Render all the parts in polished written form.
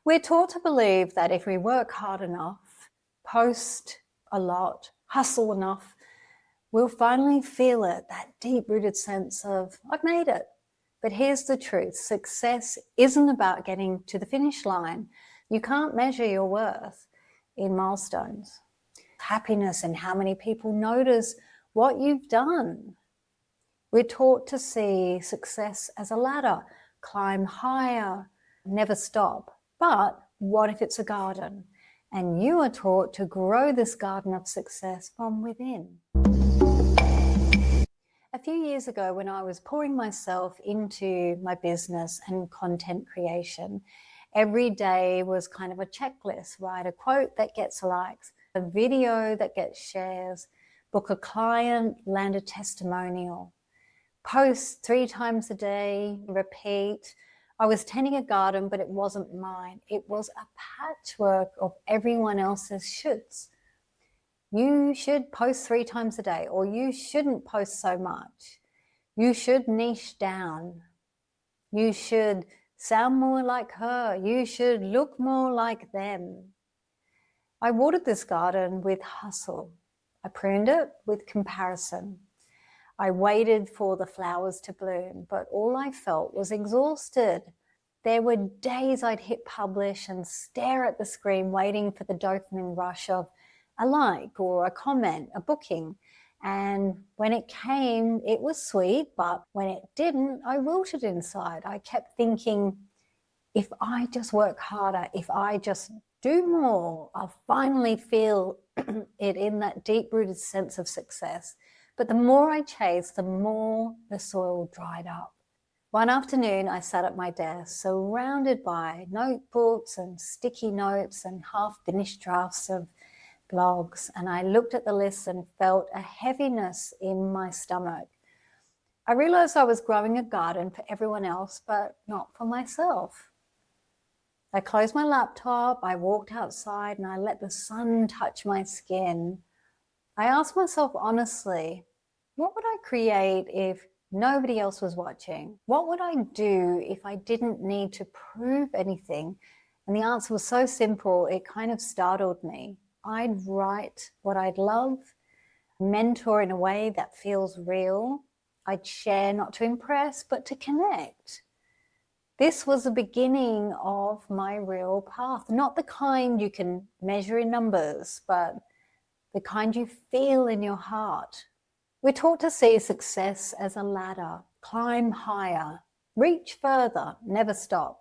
We're taught to believe that if we work hard enough, post a lot, hustle enough, we'll finally feel it, that deep-rooted sense of, I've made it. But here's the truth. Success isn't about getting to the finish line. You can't measure your worth in milestones. Happiness and how many people notice what you've done. We're taught to see success as a ladder, climb higher, never stop. But what if it's a garden? And you are taught to grow this garden of success from within. A few years ago, when I was pouring myself into my business and content creation, every day was kind of a checklist, write a quote that gets likes, a video that gets shares, book a client, land a testimonial, post 3 times a day, repeat. I was tending a garden, but it wasn't mine. It was a patchwork of everyone else's shoulds. You should post 3 times a day, or you shouldn't post so much. You should niche down. You should sound more like her. You should look more like them. I watered this garden with hustle. I pruned it with comparison. I waited for the flowers to bloom, but all I felt was exhausted. There were days I'd hit publish and stare at the screen waiting for the dopamine rush of a like or a comment, a booking. And when it came, it was sweet, but when it didn't, I wilted inside. I kept thinking, if I just work harder, if I just do more, I'll finally feel it in that deep-rooted sense of success. But the more I chased, the more the soil dried up. One afternoon, I sat at my desk, surrounded by notebooks and sticky notes and half-finished drafts of blogs, and I looked at the list and felt a heaviness in my stomach. I realized I was growing a garden for everyone else, but not for myself. I closed my laptop, I walked outside, and I let the sun touch my skin. I asked myself honestly, what would I create if nobody else was watching? What would I do if I didn't need to prove anything? And the answer was so simple, it kind of startled me. I'd write what I'd love, mentor in a way that feels real. I'd share not to impress, but to connect. This was the beginning of my real path, not the kind you can measure in numbers, but the kind you feel in your heart. We're taught to see success as a ladder, climb higher, reach further, never stop.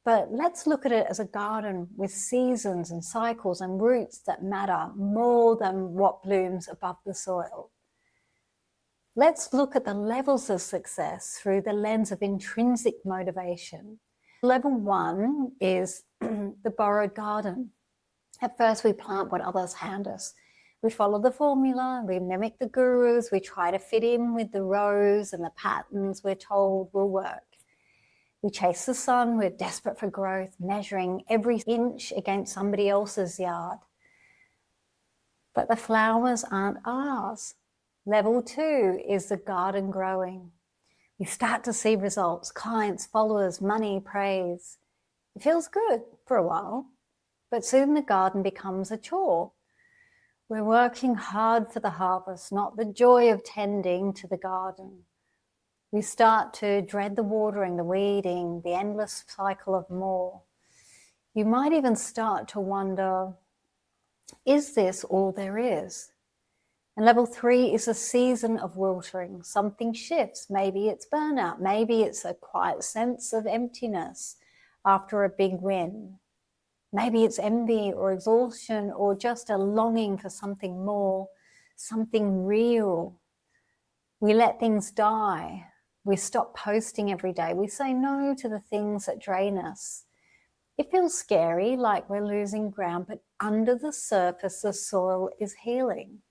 But let's look at it as a garden with seasons and cycles and roots that matter more than what blooms above the soil. Let's look at the levels of success through the lens of intrinsic motivation. Level 1 is the borrowed garden. At first, we plant what others hand us. We follow the formula, we mimic the gurus, we try to fit in with the rows and the patterns we're told will work. We chase the sun, we're desperate for growth, measuring every inch against somebody else's yard. But the flowers aren't ours. Level 2 is the garden growing. We start to see results, clients, followers, money, praise. It feels good for a while, but soon the garden becomes a chore. We're working hard for the harvest, not the joy of tending to the garden. We start to dread the watering, the weeding, the endless cycle of more. You might even start to wonder, is this all there is? And level 3 is a season of wilting. Something shifts. Maybe it's burnout. Maybe it's a quiet sense of emptiness after a big win. Maybe it's envy or exhaustion or just a longing for something more, something real. We let things die. We stop posting every day. We say no to the things that drain us. It feels scary, like we're losing ground, but under the surface, the soil is healing.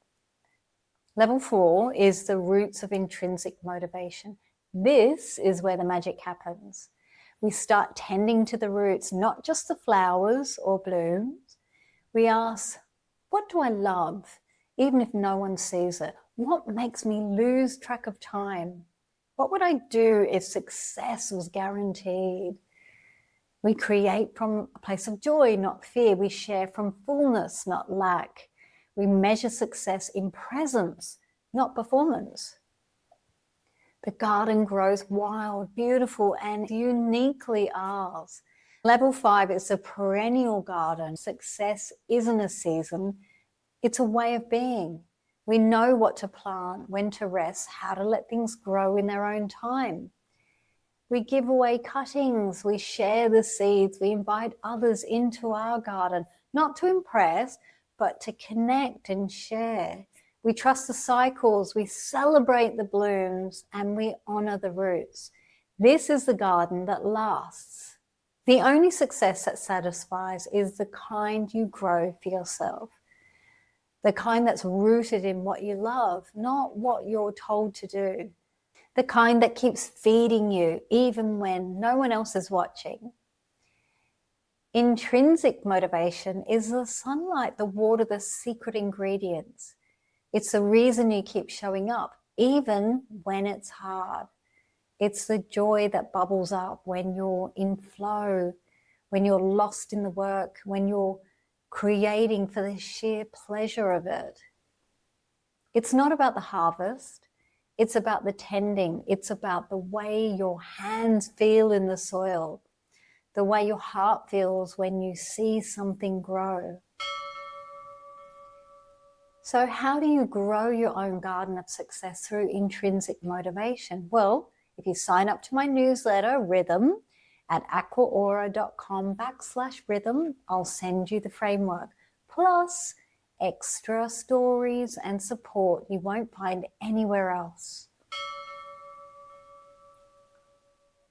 Level 4 is the roots of intrinsic motivation. This is where the magic happens. We start tending to the roots, not just the flowers or blooms. We ask, what do I love, even if no one sees it? What makes me lose track of time? What would I do if success was guaranteed? We create from a place of joy, not fear. We share from fullness, not lack. We measure success in presence, not performance. The garden grows wild, beautiful, and uniquely ours. Level 5 is a perennial garden. Success isn't a season, it's a way of being. We know what to plant, when to rest, how to let things grow in their own time. We give away cuttings, we share the seeds, we invite others into our garden, not to impress, but to connect and share. We trust the cycles, we celebrate the blooms, and we honor the roots. This is the garden that lasts. The only success that satisfies is the kind you grow for yourself. The kind that's rooted in what you love, not what you're told to do. The kind that keeps feeding you even when no one else is watching. Intrinsic motivation is the sunlight, the water, the secret ingredients. It's the reason you keep showing up, even when it's hard. It's the joy that bubbles up when you're in flow, when you're lost in the work, when you're creating for the sheer pleasure of it. It's not about the harvest. It's about the tending. It's about the way your hands feel in the soil, the way your heart feels when you see something grow. So how do you grow your own garden of success through intrinsic motivation? Well, if you sign up to my newsletter, Rhythm, at aquahaura.com/rhythm, I'll send you the framework. Plus, extra stories and support you won't find anywhere else.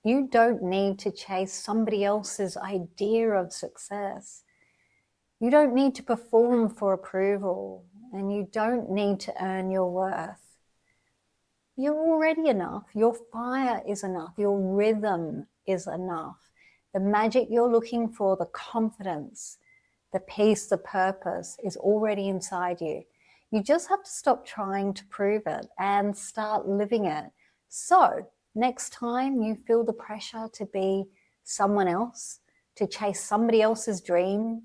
You don't need to chase somebody else's idea of success. You don't need to perform for approval, and you don't need to earn your worth. You're already enough. Your fire is enough. Your rhythm is enough. The magic you're looking for, the confidence, the peace, the purpose is already inside you. You just have to stop trying to prove it and start living it. So next time you feel the pressure to be someone else, to chase somebody else's dream,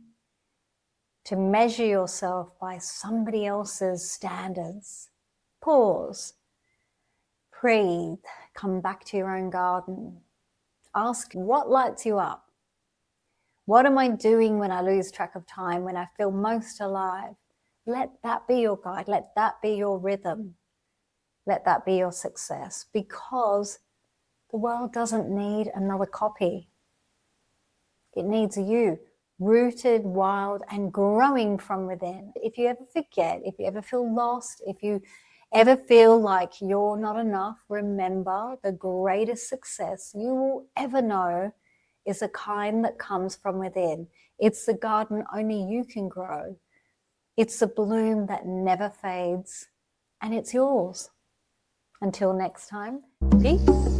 to measure yourself by somebody else's standards, pause, breathe, come back to your own garden. Ask what lights you up. What am I doing when I lose track of time, when I feel most alive? Let that be your guide. Let that be your rhythm. Let that be your success, because the world doesn't need another copy. It needs you, rooted, wild, and growing from within. If you ever forget, if you ever feel lost, if you ever feel like you're not enough, remember the greatest success you will ever know is the kind that comes from within. It's the garden only you can grow. It's the bloom that never fades, and it's yours. Until next time, peace.